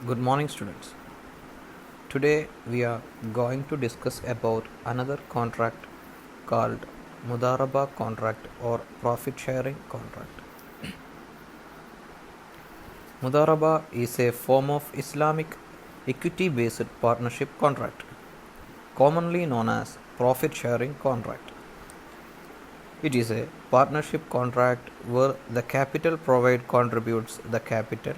Good morning, students. Today we are going to discuss about another contract called Mudharabah contract or profit sharing contract. Mudharabah is a form of Islamic equity based partnership contract, commonly known as profit sharing contract. It is a partnership contract where the capital provider contributes the capital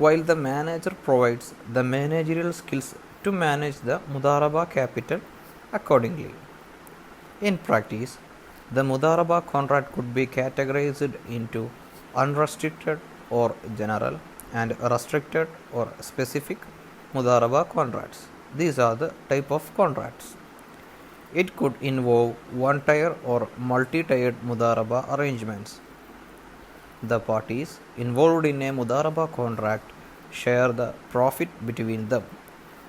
while the manager provides the managerial skills to manage the Mudharabah capital accordingly. In practice, the Mudharabah contract could be categorized into unrestricted or general and restricted or specific Mudharabah contracts. These are the type of contracts. It could involve one-tier or multi-tiered Mudharabah arrangements. The parties involved in a Mudharabah contract share the profit between them.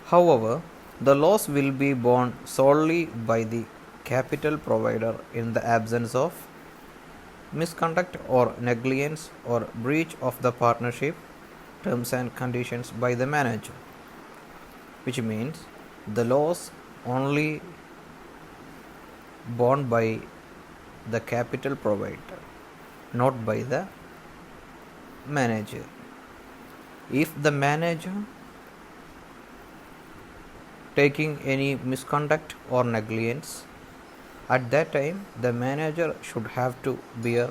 However, the loss will be borne solely by the capital provider in the absence of misconduct or negligence or breach of the partnership terms and conditions by the manager, which means the loss only borne by the capital provider, not by the manager. If the manager taking any misconduct or negligence, at that time the manager should have to bear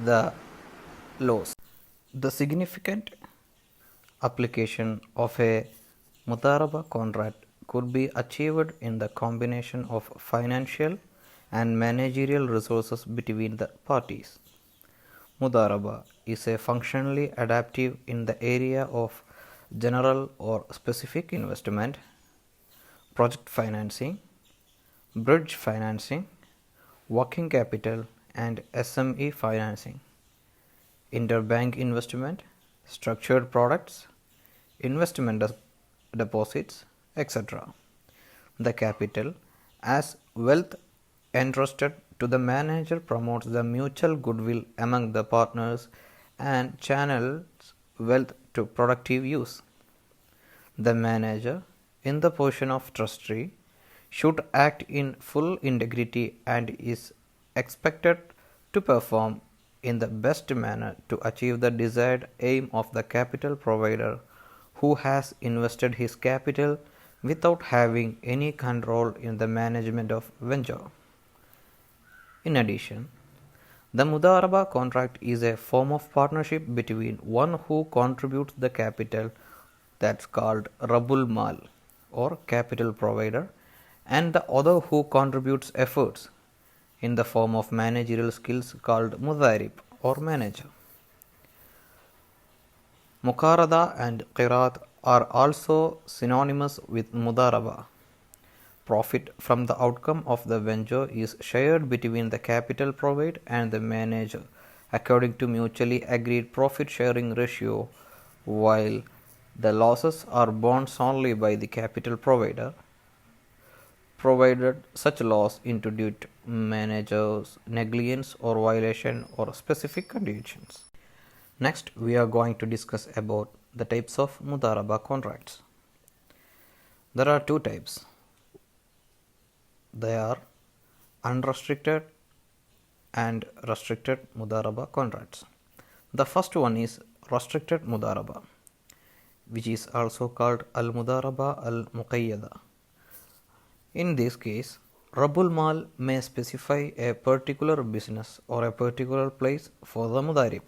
the loss. The significant application of a Mudharabah contract could be achieved in the combination of financial and managerial resources between the parties. Mudharabah is a functionally adaptive in the area of general or specific investment, project financing, bridge financing, working capital and SME financing, interbank investment, structured products, investment deposits, etc. The capital as wealth entrusted to the manager promotes the mutual goodwill among the partners and channels wealth to productive use. The manager, in the position of trustee, should act in full integrity and is expected to perform in the best manner to achieve the desired aim of the capital provider who has invested his capital without having any control in the management of venture. In addition, the Mudharabah contract is a form of partnership between one who contributes the capital, that's called Rabul Mal or capital provider, and the other who contributes efforts in the form of managerial skills called Mudharib or manager. Mukarada and Qirat are also synonymous with Mudharabah. Profit from the outcome of the venture is shared between the capital provider and the manager according to mutually agreed profit sharing ratio, while the losses are borne solely by the capital provider, provided such loss into due to manager's negligence or violation or specific conditions. Next, we are going to discuss about the types of Mudharabah contracts. There are two types. They are unrestricted and restricted Mudharabah contracts. The first one is restricted Mudharabah, which is also called Al-Mudharabah Al-Muqayyada. In this case, Rabul Mal may specify a particular business or a particular place for the Mudharib,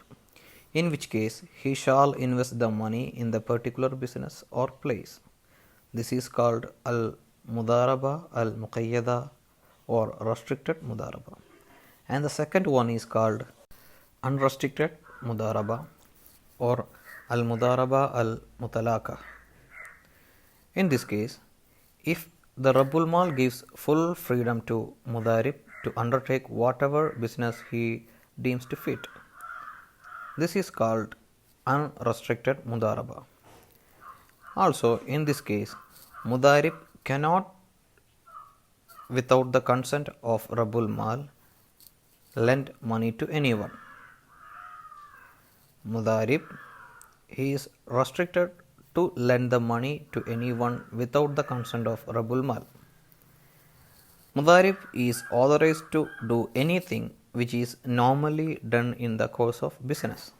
in which case he shall invest the money in the particular business or place. This is called Al-Mudharabah Al-Muqayyada or restricted Mudharabah. And the second one is called unrestricted Mudharabah or Al-Mudharabah Al-Mutalaka. In this case, if the Rabul Mal gives full freedom to Mudharib to undertake whatever business he deems to fit, this is called unrestricted Mudharabah. Also, in this case, Mudharib cannot, without the consent of Rabul Mal, lend money to anyone. Mudharib, he is restricted to lend the money to anyone without the consent of Rabul Mal. Mudharib is authorized to do anything which is normally done in the course of business.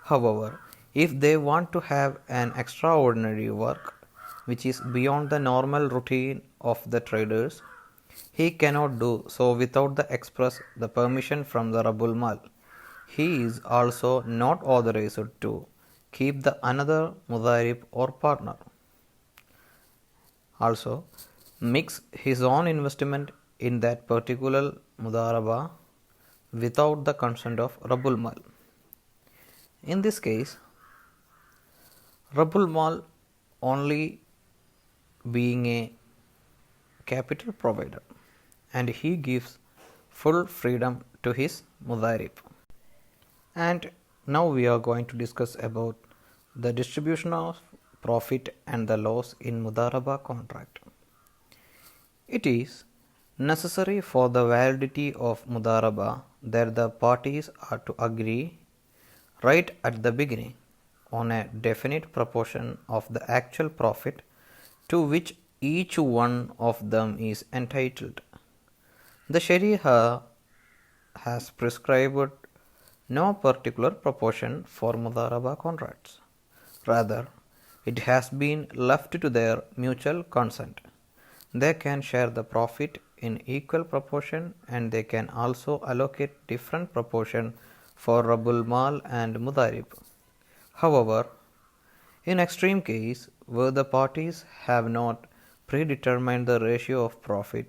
However, if they want to have an extraordinary work which is beyond the normal routine of the traders, he cannot do so without the permission from the Rabul Mal. He is also not authorized to keep the another Mudharib or partner. Also, mix his own investment in that particular Mudharabah without the consent of Rabul Mal. In this case, Rabul Mal only being a capital provider, and he gives full freedom to his Mudharib. And now we are going to discuss about the distribution of profit and the loss in Mudharabah contract. It is necessary for the validity of Mudharabah that the parties are to agree right at the beginning on a definite proportion of the actual profit to which each one of them is entitled. The Sharia has prescribed no particular proportion for Mudharabah contracts. Rather, it has been left to their mutual consent. They can share the profit in equal proportion, and they can also allocate different proportion for Rabul Mal and Mudharib. However, in extreme case where the parties have not predetermined the ratio of profit,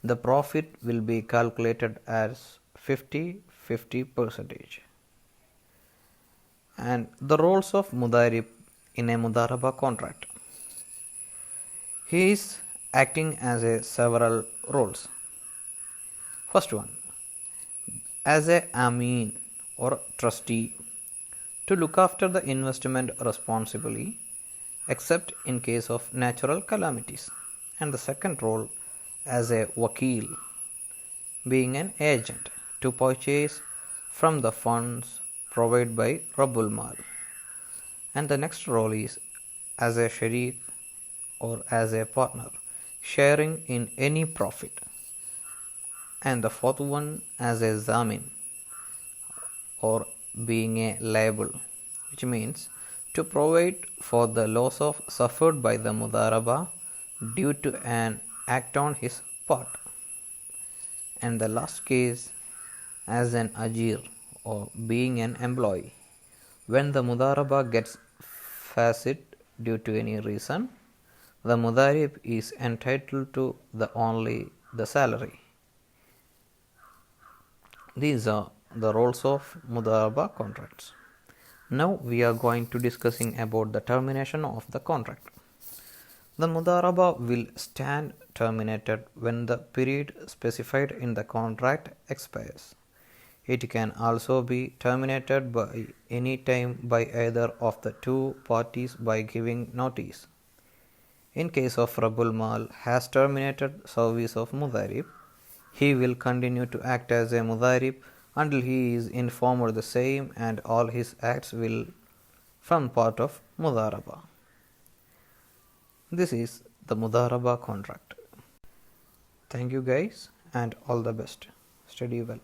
the profit will be calculated as 50-50%. And the roles of Mudharib in a Mudharabah contract. He is acting as a several roles. First one, as a Amin or trustee, to look after the investment responsibly except in case of natural calamities. And the second role, as a Wakil, being an agent to purchase from the funds provided by Rabul Mal. And the next role is as a Sharik or as a partner, sharing in any profit. And the fourth one, as a Zamin or being a liable, which means to provide for the loss of suffered by the Mudharabah due to an act on his part. And the last case, as an Ajir or being an employee, when the Mudharabah gets facet due to any reason, the Mudharib is entitled to only the salary. These are the roles of Mudharabah contracts. Now we are going to discussing about the termination of the contract. The Mudharabah will stand terminated when the period specified in the contract expires. It can also be terminated by any time by either of the two parties by giving notice. In case of Rabul Mal has terminated service of Mudharib, he will continue to act as a Mudharib until he is informed the same, and all his acts will form part of Mudharabah. This is the Mudharabah contract. Thank you guys and all the best. Study well.